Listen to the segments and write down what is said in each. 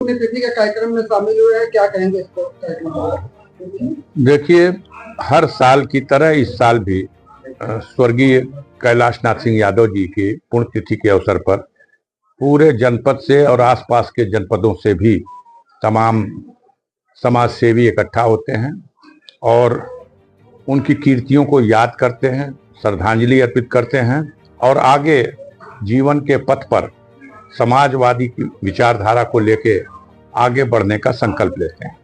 पुण्यतिथि के कार्यक्रम में शामिल हुए हैं, क्या कहेंगे इसको कार्यक्रम पर? देखिए, हर साल की तरह इस साल भी स्वर्गीय कैलाशनाथ सिंह यादव जी की पुण्यतिथि के अवसर पर पूरे जनपद से और आसपास के जनपदों से भी तमाम समाज सेवी इकट्ठा होते हैं और उनकी कीर्तियों को याद करते हैं, श्रद्धांजलि अर्पित करते हैं और आगे जीवन के पथ पर समाजवादी की विचारधारा को लेके आगे बढ़ने का संकल्प लेते हैं।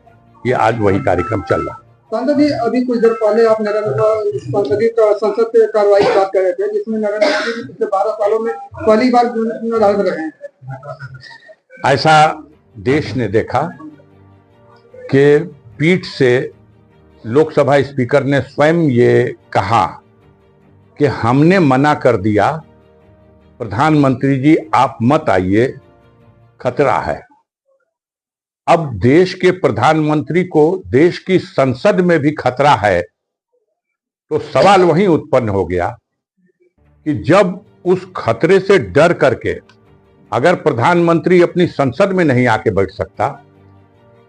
ये आज वही कार्यक्रम चल रहा है। सांसद जी, अभी कुछ देर पहले आप संसद से कार्रवाई की बात कर रहे थे, जिसमें नरेंद्र मोदी जी पिछले 12 सालों में पहली बार चुनाव रहे हैं। ऐसा देश ने देखा कि पीठ से लोकसभा स्पीकर ने स्वयं ये कहा कि हमने मना कर दिया, प्रधानमंत्री जी आप मत आइए, खतरा है। अब देश के प्रधानमंत्री को देश की संसद में भी खतरा है, तो सवाल वहीं उत्पन्न हो गया कि जब उस खतरे से डर करके अगर प्रधानमंत्री अपनी संसद में नहीं आके बैठ सकता,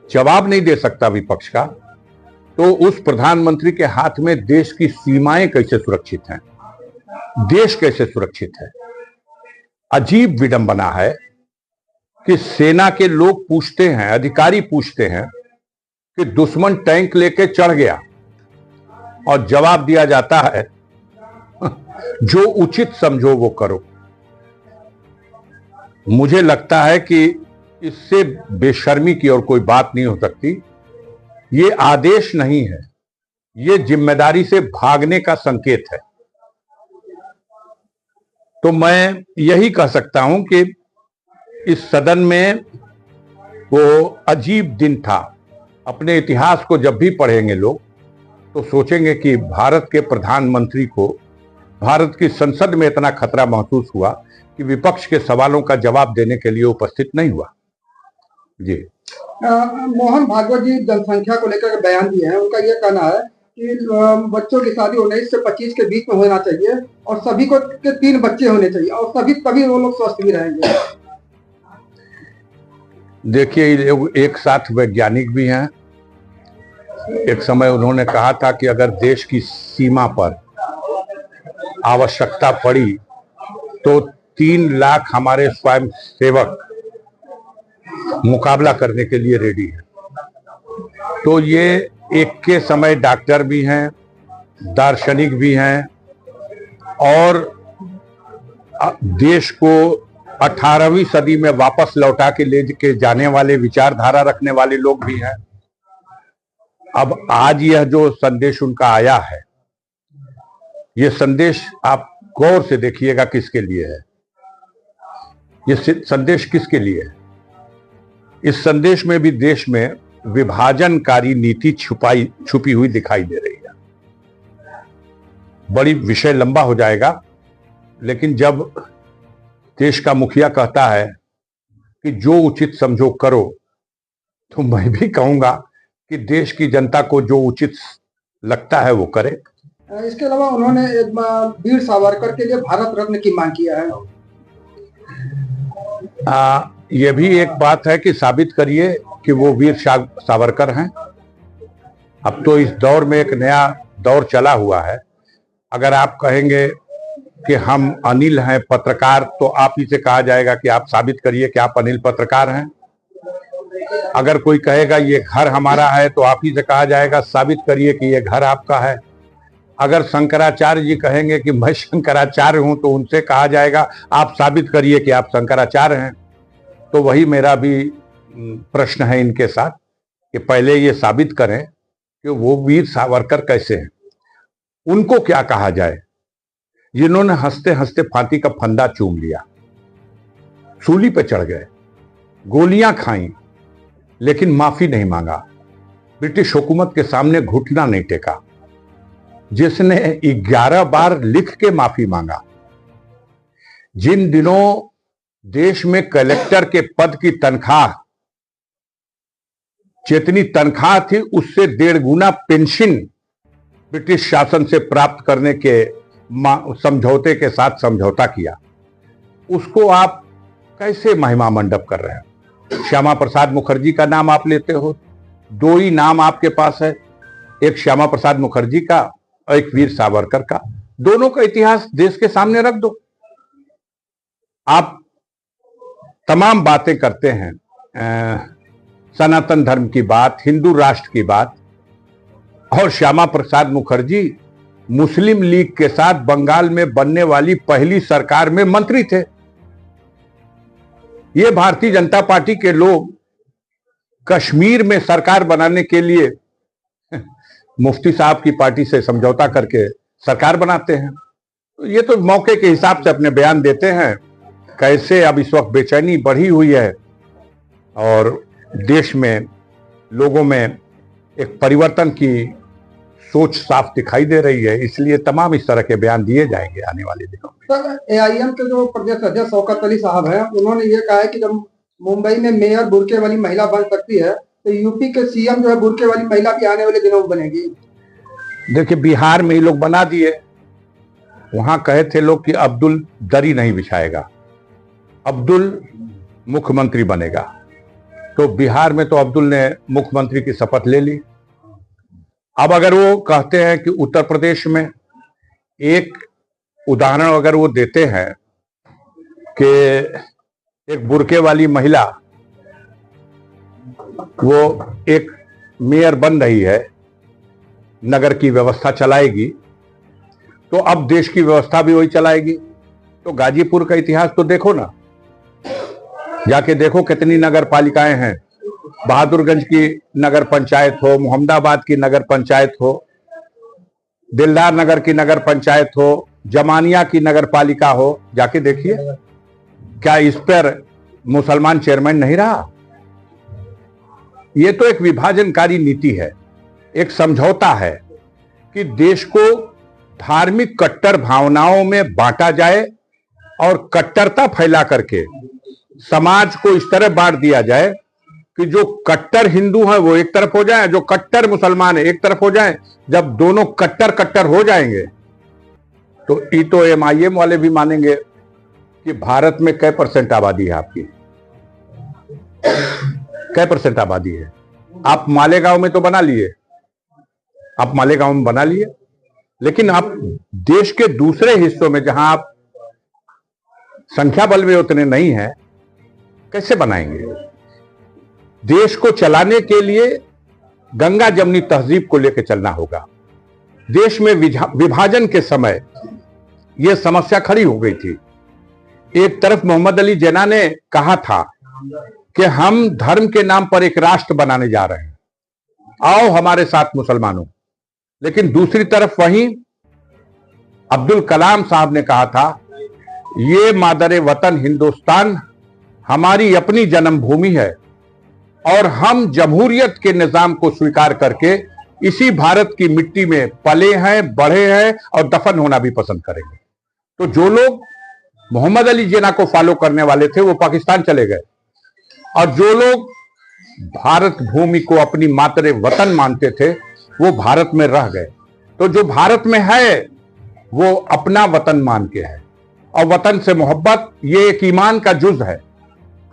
जवाब नहीं दे सकता विपक्ष का, तो उस प्रधानमंत्री के हाथ में देश की सीमाएं कैसे सुरक्षित हैं, देश कैसे सुरक्षित है। अजीब विडंबना है कि सेना के लोग पूछते हैं, अधिकारी पूछते हैं कि दुश्मन टैंक लेके चढ़ गया और जवाब दिया जाता है जो उचित समझो वो करो। मुझे लगता है कि इससे बेशर्मी की और कोई बात नहीं हो सकती। ये आदेश नहीं है, ये जिम्मेदारी से भागने का संकेत है। तो मैं यही कह सकता हूं कि इस सदन में वो अजीब दिन था। अपने इतिहास को जब भी पढ़ेंगे लोग तो सोचेंगे कि भारत के प्रधानमंत्री को भारत की संसद में इतना खतरा महसूस हुआ कि विपक्ष के सवालों का जवाब देने के लिए उपस्थित नहीं हुआ। जी, मोहन भागवत जी जनसंख्या को लेकर बयान दिए हैं। उनका यह कहना है कि बच्चों की शादी 19 से 25 के बीच में होना चाहिए और सभी को के 3 बच्चे होने चाहिए और तभी वो लोग स्वस्थ भी रहेंगे। देखिए, एक साथ वैज्ञानिक भी हैं। एक समय उन्होंने कहा था कि अगर देश की सीमा पर आवश्यकता पड़ी तो 3 लाख हमारे स्वयं सेवक मुकाबला करने के लिए रेडी है। तो ये एक के समय डॉक्टर भी हैं, दार्शनिक भी हैं और देश को 18वीं सदी में वापस लौटा के ले के जाने वाले विचारधारा रखने वाले लोग भी हैं। अब आज यह जो संदेश उनका आया है, यह संदेश आप गौर से देखिएगा किसके लिए है। यह संदेश किसके लिए है? इस संदेश में भी देश में विभाजनकारी नीति छुपी हुई दिखाई दे रही है। बड़ी विषय लंबा हो जाएगा, लेकिन जब देश का मुखिया कहता है कि जो उचित समझो करो, तो मैं भी कहूंगा कि देश की जनता को जो उचित लगता है वो करे। इसके अलावा उन्होंने एक वीर सावरकर के लिए भारत रत्न की मांग किया है। यह भी एक बात है कि साबित करिए कि वो वीर सावरकर हैं। अब तो इस दौर में एक नया दौर चला हुआ है। अगर आप कहेंगे कि हम अनिल हैं पत्रकार, तो आप ही से कहा जाएगा कि आप साबित करिए कि आप अनिल पत्रकार हैं। अगर कोई कहेगा ये घर हमारा है, तो आप ही से कहा जाएगा साबित करिए कि ये घर आपका है। अगर शंकराचार्य जी कहेंगे कि मैं शंकराचार्य हूं, तो उनसे कहा जाएगा आप साबित करिए कि आप शंकराचार्य हैं। तो वही मेरा भी प्रश्न है इनके साथ कि पहले ये साबित करें कि वो वीर सावरकर कैसे हैं, उनको क्या कहा जाए जिन्होंने हंसते हंसते फांसी का फंदा चूम लिया, सूली पे चढ़ गए, गोलियां खाई, लेकिन माफी नहीं मांगा, ब्रिटिश हुकूमत के सामने घुटना नहीं टेका, जिसने 11 बार लिख के माफी मांगा, जिन दिनों देश में कलेक्टर के पद की तनख्वाह जितनी तनख्वाह थी उससे 1.5 गुना पेंशन ब्रिटिश शासन से प्राप्त करने के समझौते के साथ समझौता किया, उसको आप कैसे महिमा मंडप कर रहे हैं? श्यामा प्रसाद मुखर्जी का नाम आप लेते हो, दो ही नाम आपके पास है, एक श्यामा प्रसाद मुखर्जी का और एक वीर सावरकर का। दोनों का इतिहास देश के सामने रख दो। आप तमाम बातें करते हैं, सनातन धर्म की बात, हिंदू राष्ट्र की बात, और श्यामा प्रसाद मुखर्जी मुस्लिम लीग के साथ बंगाल में बनने वाली पहली सरकार में मंत्री थे। ये भारतीय जनता पार्टी के लोग कश्मीर में सरकार बनाने के लिए मुफ्ती साहब की पार्टी से समझौता करके सरकार बनाते हैं। ये तो मौके के हिसाब से अपने बयान देते हैं। कैसे अब इस वक्त बेचैनी बढ़ी हुई है और देश में लोगों में एक परिवर्तन की सोच साफ दिखाई दे रही है, इसलिए तमाम इस तरह के बयान दिए जाएंगे आने वाले दिनों में। सर, एआईएम के जो प्रदेश अध्यक्ष शौकत अली साहब हैं, उन्होंने ये कहा है कि जब मुंबई में मेयर बुर्के वाली महिला बन सकती है तो यूपी के सीएम जो है बुर्के वाली महिला भी आने वाले दिनों में बनेगी। देखिए, बिहार में ही लोग बना दिए। वहां कहे थे लोग कि अब्दुल दरी नहीं बिछाएगा, अब्दुल मुख्यमंत्री बनेगा। तो बिहार में तो अब्दुल ने मुख्यमंत्री की शपथ ले ली। अब अगर वो कहते हैं कि उत्तर प्रदेश में, एक उदाहरण अगर वो देते हैं कि एक बुर्के वाली महिला वो एक मेयर बन रही है, नगर की व्यवस्था चलाएगी, तो अब देश की व्यवस्था भी वही चलाएगी। तो गाजीपुर का इतिहास तो देखो ना, जाके देखो कितनी नगर पालिकाएं हैं। बहादुरगंज की नगर पंचायत हो, मोहम्मदाबाद की नगर पंचायत हो, दिलदार नगर की नगर पंचायत हो, जमानिया की नगर पालिका हो, जाके देखिए क्या इस पर मुसलमान चेयरमैन नहीं रहा। यह तो एक विभाजनकारी नीति है, एक समझौता है कि देश को धार्मिक कट्टर भावनाओं में बांटा जाए और कट्टरता फैला करके समाज को इस तरह बांट दिया जाए कि जो कट्टर हिंदू हैं वो एक तरफ हो जाए, जो कट्टर मुसलमान है एक तरफ हो जाए। जब दोनों कट्टर कट्टर हो जाएंगे तो एमआईएम वाले भी मानेंगे कि भारत में कै % आबादी है आपकी, कै % आबादी है। आप मालेगांव में तो बना लिए, आप मालेगांव में बना लिए, लेकिन आप देश के दूसरे हिस्सों में जहां आप संख्या बल में उतने नहीं है, कैसे बनाएंगे? देश को चलाने के लिए गंगा जमनी तहजीब को लेकर चलना होगा। देश में विभाजन के समय यह समस्या खड़ी हो गई थी। एक तरफ मोहम्मद अली जिन्ना ने कहा था कि हम धर्म के नाम पर एक राष्ट्र बनाने जा रहे हैं, आओ हमारे साथ मुसलमानों। लेकिन दूसरी तरफ वहीं अब्दुल कलाम साहब ने कहा था, ये मादरे वतन हिंदुस्तान हमारी अपनी जन्मभूमि है और हम जमहूरियत के निजाम को स्वीकार करके इसी भारत की मिट्टी में पले हैं, बढ़े हैं और दफन होना भी पसंद करेंगे। तो जो लोग मोहम्मद अली जिन्ना को फॉलो करने वाले थे वो पाकिस्तान चले गए, और जो लोग भारत भूमि को अपनी मातरे वतन मानते थे वो भारत में रह गए। तो जो भारत में है वो अपना वतन मान के है, और वतन से मोहब्बत ये एक ईमान का जुज है।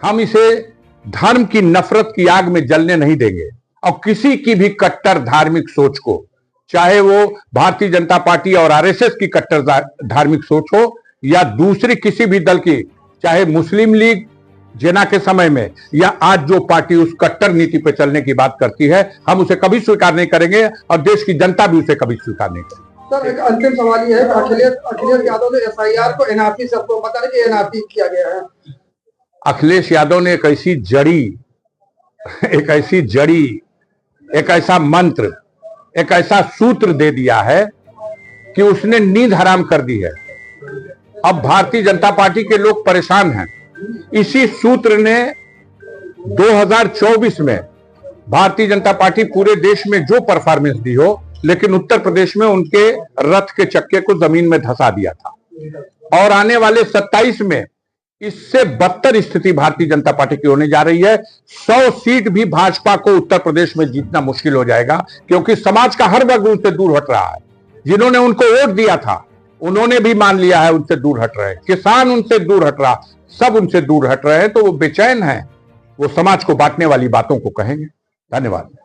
हम इसे धर्म की नफरत की आग में जलने नहीं देंगे, और किसी की भी कट्टर धार्मिक सोच को, चाहे वो भारतीय जनता पार्टी और आरएसएस की कट्टर धार्मिक सोच हो या दूसरी किसी भी दल की, चाहे मुस्लिम लीग जिन्ना के समय में या आज जो पार्टी उस कट्टर नीति पर चलने की बात करती है, हम उसे कभी स्वीकार नहीं करेंगे और देश की जनता भी उसे कभी स्वीकार नहीं करेगी। सर, एक अंतिम सवाल ये है, अखिलेश यादव ने एफआईआर को एनआरसी से आपको बता रहे कि एनआरसी किया गया है। अखिलेश यादव ने एक ऐसा मंत्र, एक ऐसा सूत्र दे दिया है कि उसने नींद हराम कर दी है। अब भारतीय जनता पार्टी के लोग परेशान हैं। इसी सूत्र ने 2024 में भारतीय जनता पार्टी पूरे देश में जो परफॉर्मेंस दी हो, लेकिन उत्तर प्रदेश में उनके रथ के चक्के को जमीन में धंसा दिया था। और आने वाले 27 में इससे बदतर स्थिति भारतीय जनता पार्टी की होने जा रही है। 100 सीट भी भाजपा को उत्तर प्रदेश में जीतना मुश्किल हो जाएगा, क्योंकि समाज का हर वर्ग उनसे दूर हट रहा है। जिन्होंने उनको वोट दिया था उन्होंने भी मान लिया है उनसे दूर हट रहे हैं। किसान उनसे दूर हट रहा, सब उनसे दूर हट रहे हैं। तो वो बेचैन हैं वो समाज को बांटने वाली बातों को कहेंगे। धन्यवाद।